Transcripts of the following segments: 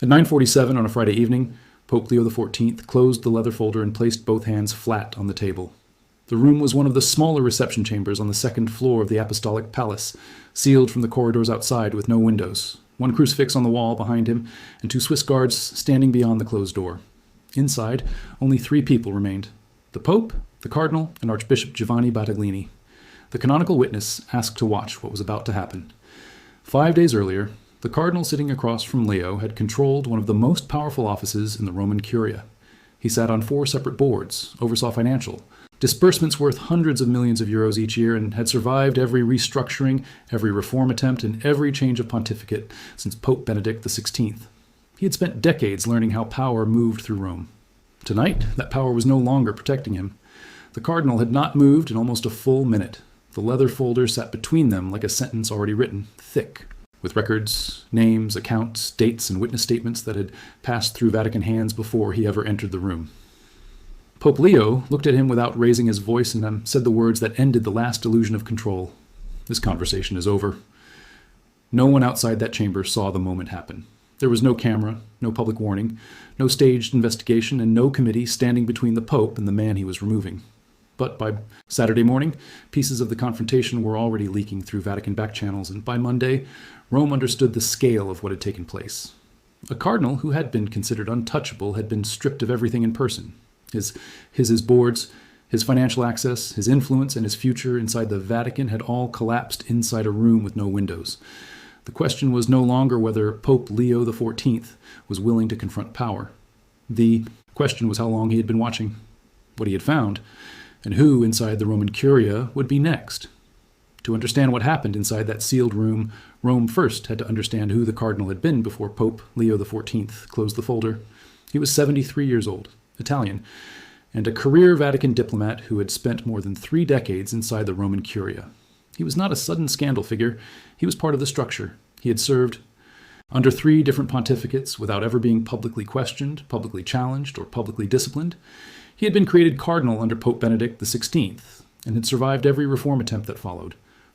At 9:47 on a Friday evening, Pope Leo XIV closed the leather folder and placed both hands flat on the table. The room was one of the smaller reception chambers on the second floor of the Apostolic Palace, sealed from the corridors outside with no windows, one crucifix on the wall behind him, and 2 Swiss guards standing beyond the closed door. Inside, only 3 people remained: the Pope, the Cardinal, and Archbishop Giovanni Battaglini. The canonical witness asked to watch what was about to happen. 5 days earlier, the Cardinal sitting across from Leo had controlled one of the most powerful offices in the Roman Curia. He sat on 4 separate boards, oversaw financial disbursements worth hundreds of millions of euros each year, and had survived every restructuring, every reform attempt, and every change of pontificate since Pope Benedict XVI. He had spent decades learning how power moved through Rome. Tonight, that power was no longer protecting him. The Cardinal had not moved in almost a full minute. The leather folder sat between them like a sentence already written, thick, with records, names, accounts, dates, and witness statements that had passed through Vatican hands before he ever entered the room. Pope Leo looked at him without raising his voice and said the words that ended the last illusion of control. This conversation is over. No one outside that chamber saw the moment happen. There was no camera, no public warning, no staged investigation, and no committee standing between the Pope and the man he was removing. But by Saturday morning, pieces of the confrontation were already leaking through Vatican back channels, and by Monday, Rome understood the scale of what had taken place. A cardinal who had been considered untouchable had been stripped of everything in person. His boards, his financial access, his influence, and his future inside the Vatican had all collapsed inside a room with no windows. The question was no longer whether Pope Leo XIV was willing to confront power. The question was how long he had been watching, what he had found, and who inside the Roman Curia would be next. To understand what happened inside that sealed room, Rome first had to understand who the cardinal had been before Pope Leo XIV closed the folder. He was 73 years old, Italian, and a career Vatican diplomat who had spent more than 3 decades inside the Roman Curia. He was not a sudden scandal figure. He was part of the structure. He had served under 3 different pontificates without ever being publicly questioned, publicly challenged, or publicly disciplined. He had been created cardinal under Pope Benedict XVI and had survived every reform attempt that followed.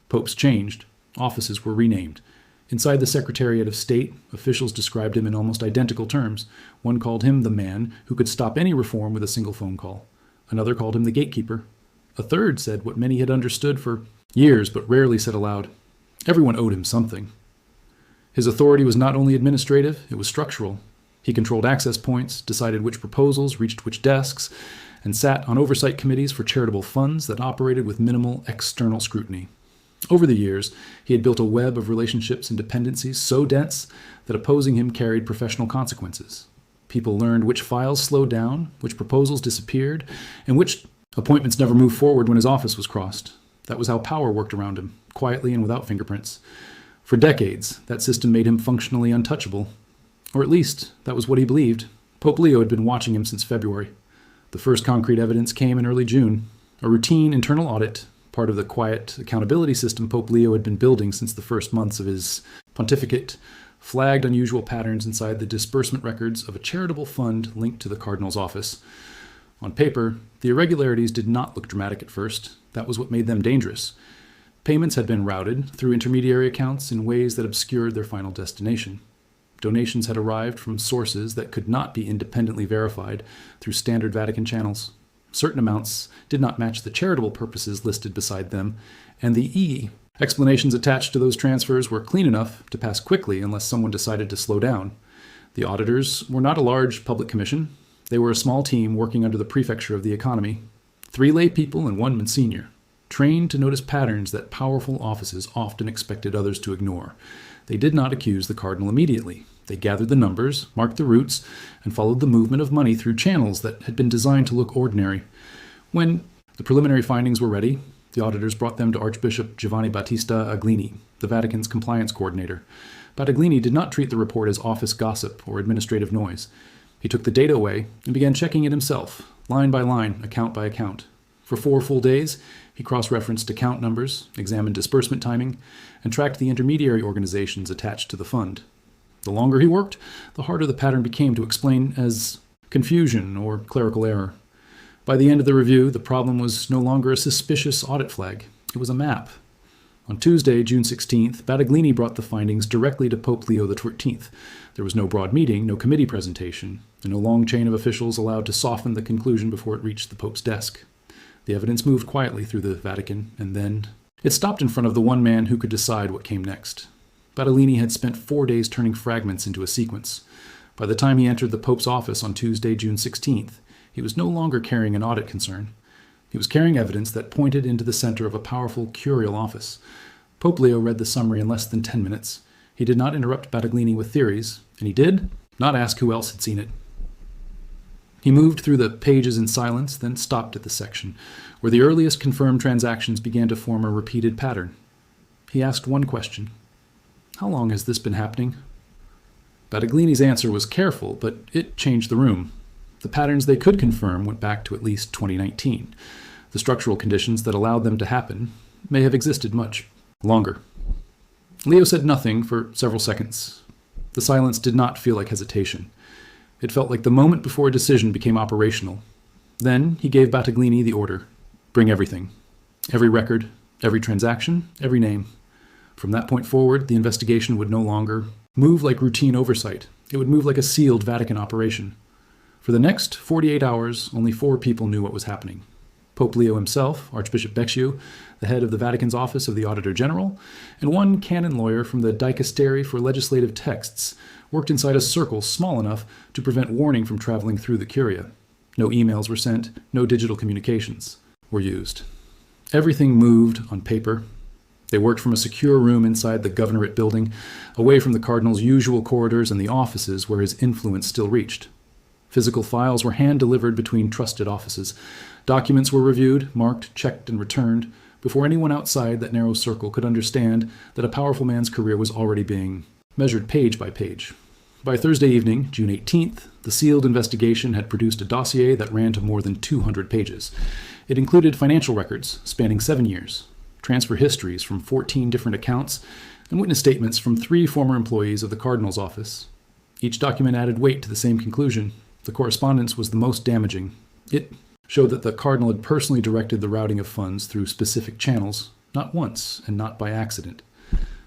Popes changed. Offices were renamed. Inside the Secretariat of State, officials described him in almost identical terms. One called him the man who could stop any reform with a single phone call. Another called him the gatekeeper. A third said what many had understood for years but rarely said aloud. Everyone owed him something. His authority was not only administrative, it was structural. He controlled access points, decided which proposals reached which desks, and sat on oversight committees for charitable funds that operated with minimal external scrutiny. Over the years, he had built a web of relationships and dependencies so dense that opposing him carried professional consequences. People learned which files slowed down, which proposals disappeared, and which appointments never moved forward when his office was crossed. That was how power worked around him, quietly and without fingerprints. For decades, that system made him functionally untouchable. Or at least, that was what he believed. Pope Leo had been watching him since February. The first concrete evidence came in early June. A routine internal audit, part of the quiet accountability system Pope Leo had been building since the first months of his pontificate, flagged unusual patterns inside the disbursement records of a charitable fund linked to the Cardinal's office. On paper, the irregularities did not look dramatic at first. That was what made them dangerous. Payments had been routed through intermediary accounts in ways that obscured their final destination. Donations had arrived from sources that could not be independently verified through standard Vatican channels. Certain amounts did not match the charitable purposes listed beside them, and the explanations attached to those transfers were clean enough to pass quickly unless someone decided to slow down. The auditors were not a large public commission. They were a small team working under the prefecture of the economy. 3 lay people and 1 Monsignor, trained to notice patterns that powerful offices often expected others to ignore. They did not accuse the cardinal immediately. They gathered the numbers, marked the routes, and followed the movement of money through channels that had been designed to look ordinary. When the preliminary findings were ready, the auditors brought them to Archbishop Giovanni Battista Aglini, the Vatican's compliance coordinator. Battaglini did not treat the report as office gossip or administrative noise. He took the data away and began checking it himself, line by line, account by account. For 4 full days, he cross-referenced account numbers, examined disbursement timing, and tracked the intermediary organizations attached to the fund. The longer he worked, the harder the pattern became to explain as confusion or clerical error. By the end of the review, the problem was no longer a suspicious audit flag. It was a map. On Tuesday, June 16th, Battaglini brought the findings directly to Pope Leo XIV. There was no broad meeting, no committee presentation, and no long chain of officials allowed to soften the conclusion before it reached the Pope's desk. The evidence moved quietly through the Vatican, and then it stopped in front of the one man who could decide what came next. Battaglini had spent 4 days turning fragments into a sequence. By the time he entered the Pope's office on Tuesday, June 16th, he was no longer carrying an audit concern. He was carrying evidence that pointed into the center of a powerful curial office. Pope Leo read the summary in less than 10 minutes. He did not interrupt Battaglini with theories, and he did not ask who else had seen it. He moved through the pages in silence, then stopped at the section where the earliest confirmed transactions began to form a repeated pattern. He asked one question: "How long has this been happening?" Battaglini's answer was careful, but it changed the room. The patterns they could confirm went back to at least 2019. The structural conditions that allowed them to happen may have existed much longer. Leo said nothing for several seconds. The silence did not feel like hesitation. It felt like the moment before a decision became operational. Then he gave Battaglini the order: bring everything. Every record, every transaction, every name. From that point forward, the investigation would no longer move like routine oversight. It would move like a sealed Vatican operation. For the next 48 hours, only 4 people knew what was happening: Pope Leo himself, Archbishop Becciu, the head of the Vatican's Office of the Auditor General, and one canon lawyer from the Dicastery for Legislative Texts worked inside a circle small enough to prevent warning from traveling through the curia. No emails were sent, no digital communications were used. Everything moved on paper. They worked from a secure room inside the governorate building, away from the Cardinal's usual corridors and the offices where his influence still reached. Physical files were hand-delivered between trusted offices. Documents were reviewed, marked, checked, and returned before anyone outside that narrow circle could understand that a powerful man's career was already being measured page by page. By Thursday evening, June 18th, the sealed investigation had produced a dossier that ran to more than 200 pages. It included financial records spanning 7 years, transfer histories from 14 different accounts, and witness statements from 3 former employees of the Cardinal's office. Each document added weight to the same conclusion. The correspondence was the most damaging. It showed that the Cardinal had personally directed the routing of funds through specific channels, not once and not by accident.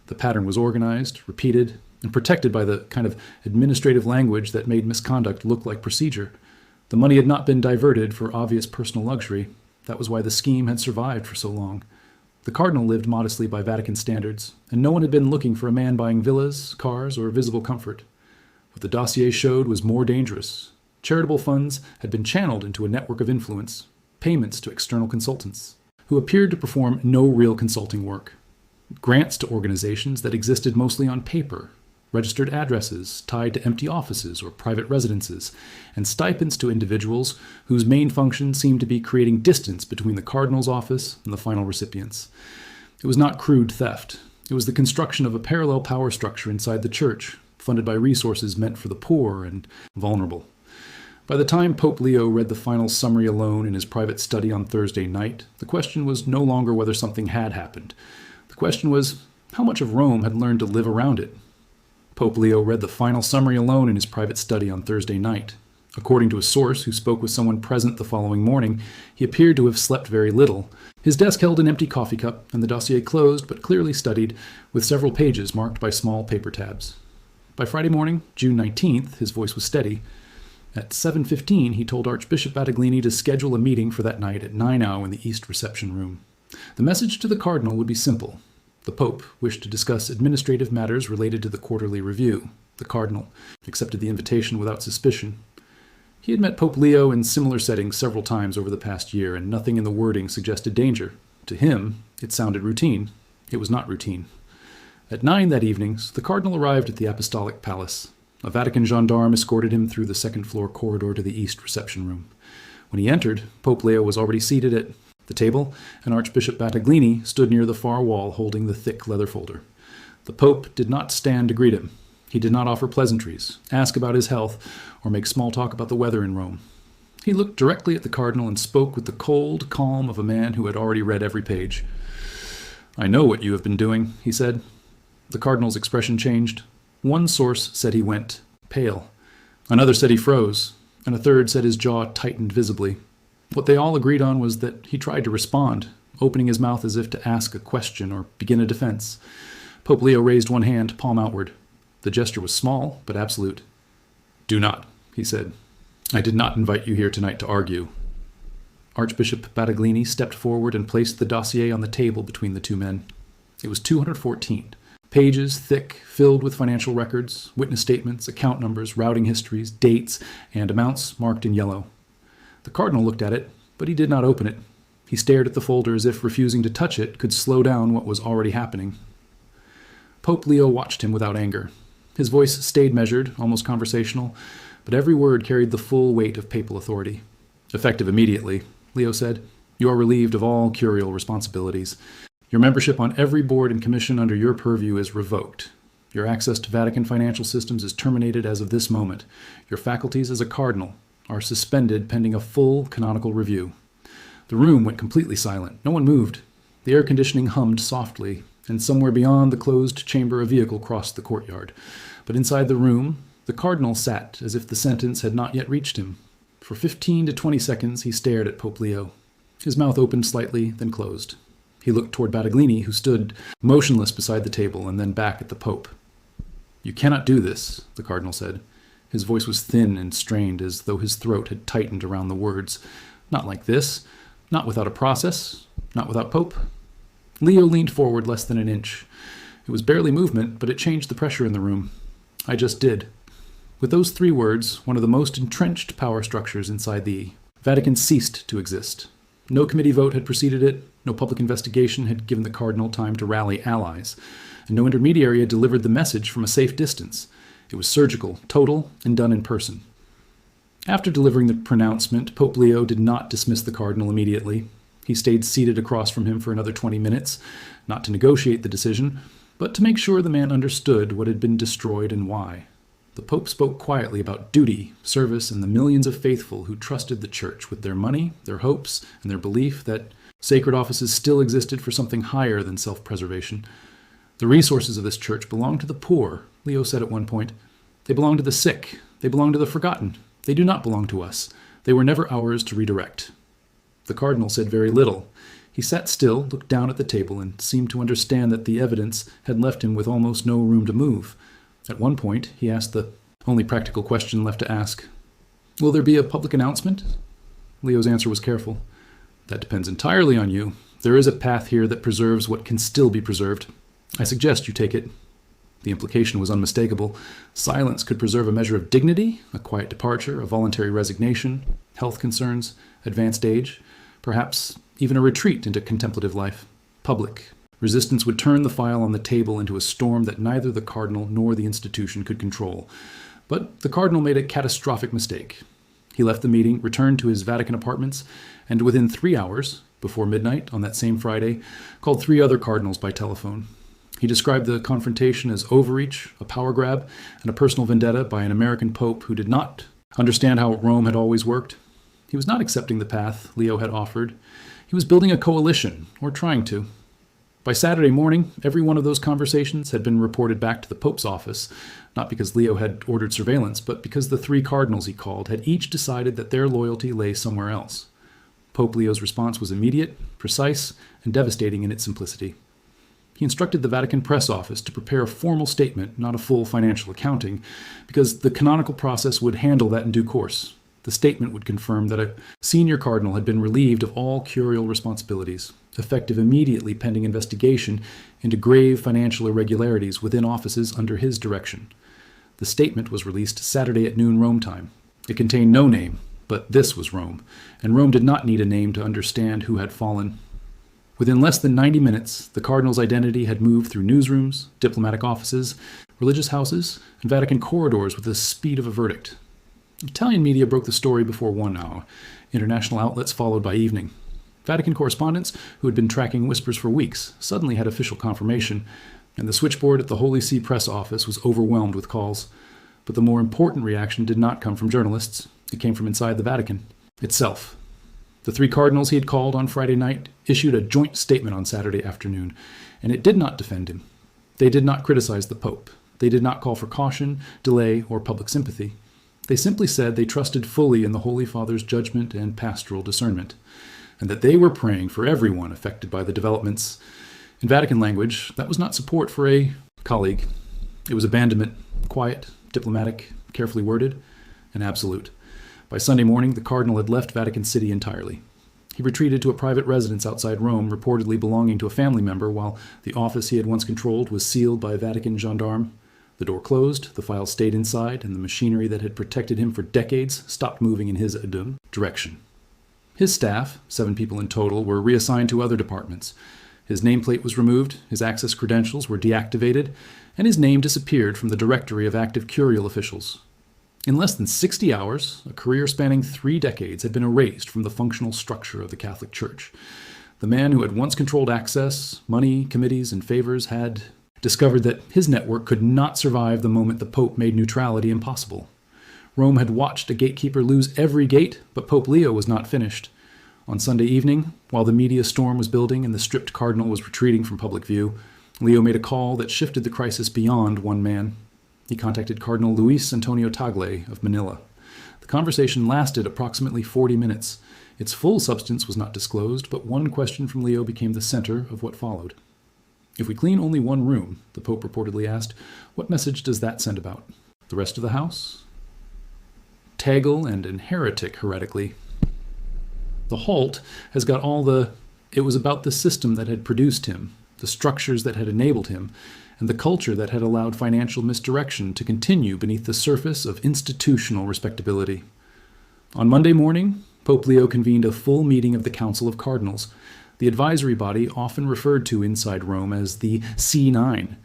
The pattern was organized, repeated, and protected by the kind of administrative language that made misconduct look like procedure. The money had not been diverted for obvious personal luxury. That was why the scheme had survived for so long. The Cardinal lived modestly by Vatican standards, and no one had been looking for a man buying villas, cars, or visible comfort. What the dossier showed was more dangerous. Charitable funds had been channeled into a network of influence, payments to external consultants, who appeared to perform no real consulting work, grants to organizations that existed mostly on paper, registered addresses tied to empty offices or private residences, and stipends to individuals whose main function seemed to be creating distance between the Cardinal's office and the final recipients. It was not crude theft. It was the construction of a parallel power structure inside the Church, funded by resources meant for the poor and vulnerable. By the time Pope Leo read the final summary alone in his private study on Thursday night, the question was no longer whether something had happened. The question was how much of Rome had learned to live around it. Pope Leo read the final summary alone in his private study on Thursday night. According to a source who spoke with someone present the following morning, he appeared to have slept very little. His desk held an empty coffee cup, and the dossier closed but clearly studied, with several pages marked by small paper tabs. By Friday morning, June 19th, his voice was steady. At 7:15, he told Archbishop Battaglini to schedule a meeting for that night at 9:00 in the East reception room. The message to the Cardinal would be simple. The Pope wished to discuss administrative matters related to the quarterly review. The Cardinal accepted the invitation without suspicion. He had met Pope Leo in similar settings several times over the past year, and nothing in the wording suggested danger. To him, it sounded routine. It was not routine. At 9 that evening, the Cardinal arrived at the Apostolic Palace. A Vatican gendarme escorted him through the second-floor corridor to the East reception room. When he entered, Pope Leo was already seated at the table, and Archbishop Battaglini stood near the far wall holding the thick leather folder. The Pope did not stand to greet him. He did not offer pleasantries, ask about his health, or make small talk about the weather in Rome. He looked directly at the Cardinal and spoke with the cold calm of a man who had already read every page. "I know what you have been doing," he said. The Cardinal's expression changed. One source said he went pale. Another said he froze, and a third said his jaw tightened visibly. What they all agreed on was that he tried to respond, opening his mouth as if to ask a question or begin a defense. Pope Leo raised one hand, palm outward. The gesture was small, but absolute. "Do not," he said. "I did not invite you here tonight to argue." Archbishop Battaglini stepped forward and placed the dossier on the table between the two men. It was 214. Pages thick, filled with financial records, witness statements, account numbers, routing histories, dates, and amounts marked in yellow. The cardinal looked at it, but he did not open it. He stared at the folder as if refusing to touch it could slow down what was already happening. Pope Leo watched him without anger. His voice stayed measured, almost conversational, but every word carried the full weight of papal authority. "Effective immediately," Leo said. "You are relieved of all curial responsibilities. Your membership on every board and commission under your purview is revoked. Your access to Vatican financial systems is terminated as of this moment. Your faculties as a cardinal are suspended pending a full canonical review." The room went completely silent. No one moved. The air conditioning hummed softly, and somewhere beyond the closed chamber a vehicle crossed the courtyard. But inside the room, the cardinal sat as if the sentence had not yet reached him. For 15 to 20 seconds he stared at Pope Leo. His mouth opened slightly, then closed. He looked toward Battaglini, who stood motionless beside the table, and then back at the Pope. "You cannot do this," the cardinal said. His voice was thin and strained, as though his throat had tightened around the words. "Not like this. Not without a process. Not without Pope." Leo leaned forward less than an inch. It was barely movement, but it changed the pressure in the room. "I just did." With those 3 words, one of the most entrenched power structures inside the Vatican ceased to exist. No committee vote had preceded it, no public investigation had given the cardinal time to rally allies, and no intermediary had delivered the message from a safe distance. It was surgical, total, and done in person. After delivering the pronouncement, Pope Leo did not dismiss the cardinal immediately. He stayed seated across from him for another 20 minutes, not to negotiate the decision, but to make sure the man understood what had been destroyed and why. The Pope spoke quietly about duty, service, and the millions of faithful who trusted the Church with their money, their hopes, and their belief that sacred offices still existed for something higher than self-preservation. "The resources of this Church belong to the poor," Leo said at one point. "They belong to the sick. They belong to the forgotten. They do not belong to us. They were never ours to redirect." The cardinal said very little. He sat still, looked down at the table, and seemed to understand that the evidence had left him with almost no room to move. At one point, he asked the only practical question left to ask. "Will there be a public announcement?" Leo's answer was careful. "That depends entirely on you. There is a path here that preserves what can still be preserved. I suggest you take it." The implication was unmistakable. Silence could preserve a measure of dignity, a quiet departure, a voluntary resignation, health concerns, advanced age, perhaps even a retreat into contemplative life. Public. Resistance would turn the file on the table into a storm that neither the cardinal nor the institution could control. But the cardinal made a catastrophic mistake. He left the meeting, returned to his Vatican apartments, and within 3 hours, before midnight on that same Friday, called 3 other cardinals by telephone. He described the confrontation as overreach, a power grab, and a personal vendetta by an American pope who did not understand how Rome had always worked. He was not accepting the path Leo had offered. He was building a coalition, or trying to. By Saturday morning, every one of those conversations had been reported back to the Pope's office, not because Leo had ordered surveillance, but because the 3 cardinals he called had each decided that their loyalty lay somewhere else. Pope Leo's response was immediate, precise, and devastating in its simplicity. He instructed the Vatican press office to prepare a formal statement, not a full financial accounting, because the canonical process would handle that in due course. The statement would confirm that a senior cardinal had been relieved of all curial responsibilities, effective immediately pending investigation into grave financial irregularities within offices under his direction. The statement was released Saturday at noon Rome time. It contained no name, but this was Rome, and Rome did not need a name to understand who had fallen. Within less than 90 minutes, the cardinal's identity had moved through newsrooms, diplomatic offices, religious houses, and Vatican corridors with the speed of a verdict. Italian media broke the story before 1 hour. International outlets followed by evening. Vatican correspondents, who had been tracking whispers for weeks, suddenly had official confirmation, and the switchboard at the Holy See press office was overwhelmed with calls. But the more important reaction did not come from journalists. It came from inside the Vatican itself. The 3 cardinals he had called on Friday night issued a joint statement on Saturday afternoon, and it did not defend him. They did not criticize the Pope. They did not call for caution, delay, or public sympathy. They simply said they trusted fully in the Holy Father's judgment and pastoral discernment. and that they were praying for everyone affected by the developments. In Vatican language, that was not support for a colleague. It was abandonment, quiet, diplomatic, carefully worded, and absolute. By Sunday morning, the Cardinal had left Vatican City entirely. He retreated to a private residence outside Rome, reportedly belonging to a family member, while the office he had once controlled was sealed by a Vatican gendarme. The door closed, the files stayed inside, and the machinery that had protected him for decades stopped moving in his direction. His staff, 7 people in total, were reassigned to other departments. His nameplate was removed, his access credentials were deactivated, and his name disappeared from the directory of active curial officials. In less than 60 hours, a career spanning 3 decades had been erased from the functional structure of the Catholic Church. The man who had once controlled access, money, committees, and favors had discovered that his network could not survive the moment the Pope made neutrality impossible. Rome had watched a gatekeeper lose every gate, but Pope Leo was not finished. On Sunday evening, while the media storm was building and the stripped cardinal was retreating from public view, Leo made a call that shifted the crisis beyond one man. He contacted Cardinal Luis Antonio Tagle of Manila. The conversation lasted approximately 40 minutes. Its full substance was not disclosed, but one question from Leo became the center of what followed. If we clean only one room, the Pope reportedly asked, what message does that send about? The rest of the house? Tagle and an heretic heretically. The halt has got it was about the system that had produced him, the structures that had enabled him, and the culture that had allowed financial misdirection to continue beneath the surface of institutional respectability. On Monday morning, Pope Leo convened a full meeting of the Council of Cardinals, the advisory body often referred to inside Rome as the C9.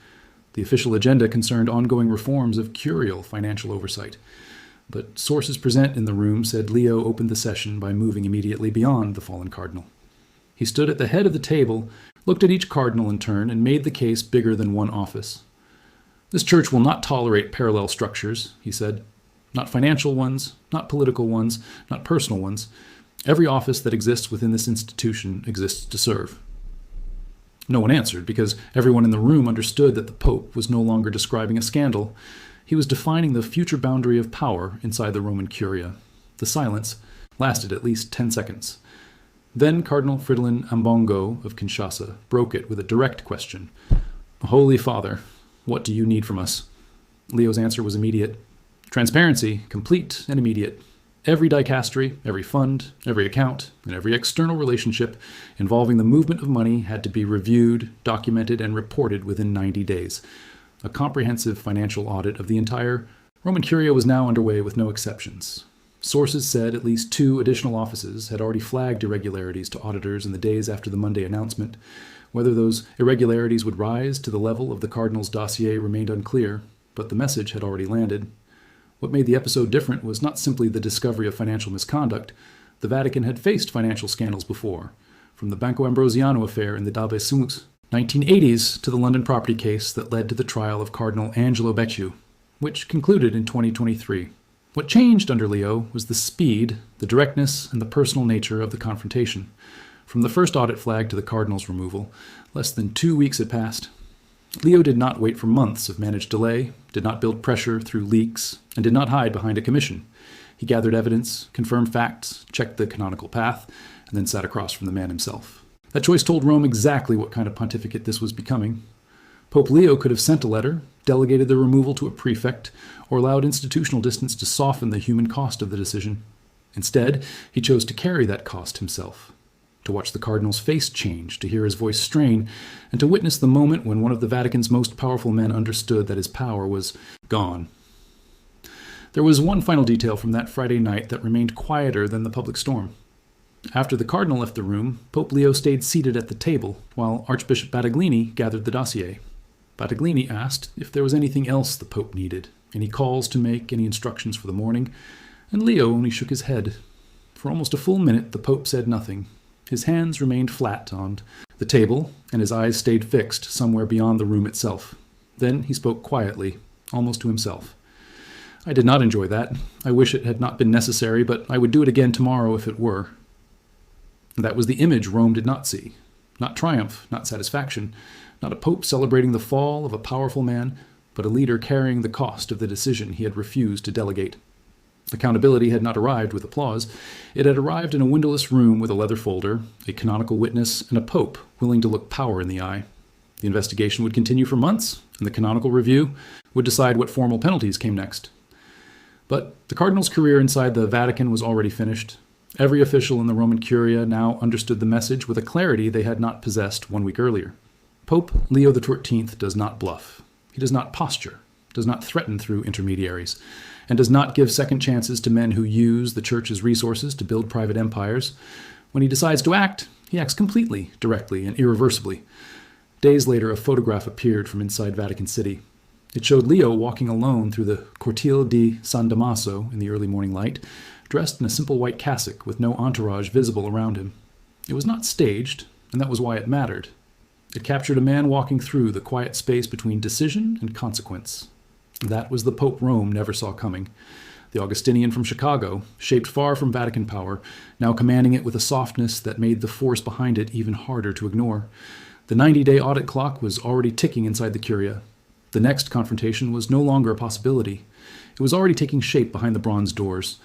The official agenda concerned ongoing reforms of curial financial oversight. But sources present in the room said Leo opened the session by moving immediately beyond the fallen cardinal. He stood at the head of the table, looked at each cardinal in turn, and made the case bigger than one office. This church will not tolerate parallel structures, he said. Not financial ones, not political ones, not personal ones. Every office that exists within this institution exists to serve. No one answered, because everyone in the room understood that the Pope was no longer describing a scandal. He was defining the future boundary of power inside the Roman Curia. The silence lasted at least 10 seconds. Then Cardinal Fridolin Ambongo of Kinshasa broke it with a direct question. Holy Father, what do you need from us? Leo's answer was immediate. Transparency, complete and immediate. Every dicastery, every fund, every account, and every external relationship involving the movement of money had to be reviewed, documented, and reported within 90 days. A comprehensive financial audit of the entire Roman Curia was now underway with no exceptions. Sources said at least 2 additional offices had already flagged irregularities to auditors in the days after the Monday announcement. Whether those irregularities would rise to the level of the Cardinal's dossier remained unclear, but the message had already landed. What made the episode different was not simply the discovery of financial misconduct. The Vatican had faced financial scandals before, from the Banco Ambrosiano affair in the Dabe Sumux 1980s to the London property case that led to the trial of Cardinal Angelo Becciu, which concluded in 2023. What changed under Leo was the speed, the directness, and the personal nature of the confrontation. From the first audit flag to the Cardinal's removal, less than 2 weeks had passed. Leo did not wait for months of managed delay, did not build pressure through leaks, and did not hide behind a commission. He gathered evidence, confirmed facts, checked the canonical path, and then sat across from the man himself. That choice told Rome exactly what kind of pontificate this was becoming. Pope Leo could have sent a letter, delegated the removal to a prefect, or allowed institutional distance to soften the human cost of the decision. Instead, he chose to carry that cost himself, to watch the Cardinal's face change, to hear his voice strain, and to witness the moment when one of the Vatican's most powerful men understood that his power was gone. There was one final detail from that Friday night that remained quieter than the public storm. After the Cardinal left the room, Pope Leo stayed seated at the table, while Archbishop Battaglini gathered the dossier. Battaglini asked if there was anything else the Pope needed, any calls to make, any instructions for the morning, and Leo only shook his head. For almost a full minute the Pope said nothing. His hands remained flat on the table, and his eyes stayed fixed somewhere beyond the room itself. Then he spoke quietly, almost to himself. I did not enjoy that. I wish it had not been necessary, but I would do it again tomorrow if it were. That was the image Rome did not see. Not triumph, not satisfaction, not a pope celebrating the fall of a powerful man, but a leader carrying the cost of the decision he had refused to delegate. Accountability had not arrived with applause. It had arrived in a windowless room with a leather folder, a canonical witness, and a pope willing to look power in the eye. The investigation would continue for months, and the canonical review would decide what formal penalties came next. But the Cardinal's career inside the Vatican was already finished. Every official in the Roman Curia now understood the message with a clarity they had not possessed 1 week earlier. Pope Leo XIV does not bluff. He does not posture, does not threaten through intermediaries, and does not give second chances to men who use the Church's resources to build private empires. When he decides to act, he acts completely, directly, and irreversibly. Days later, a photograph appeared from inside Vatican City. It showed Leo walking alone through the Cortile di San Damaso in the early morning light, dressed in a simple white cassock with no entourage visible around him. It was not staged, and that was why it mattered. It captured a man walking through the quiet space between decision and consequence. That was the Pope Rome never saw coming. The Augustinian from Chicago, shaped far from Vatican power, now commanding it with a softness that made the force behind it even harder to ignore. The 90-day audit clock was already ticking inside the Curia. The next confrontation was no longer a possibility. It was already taking shape behind the bronze doors.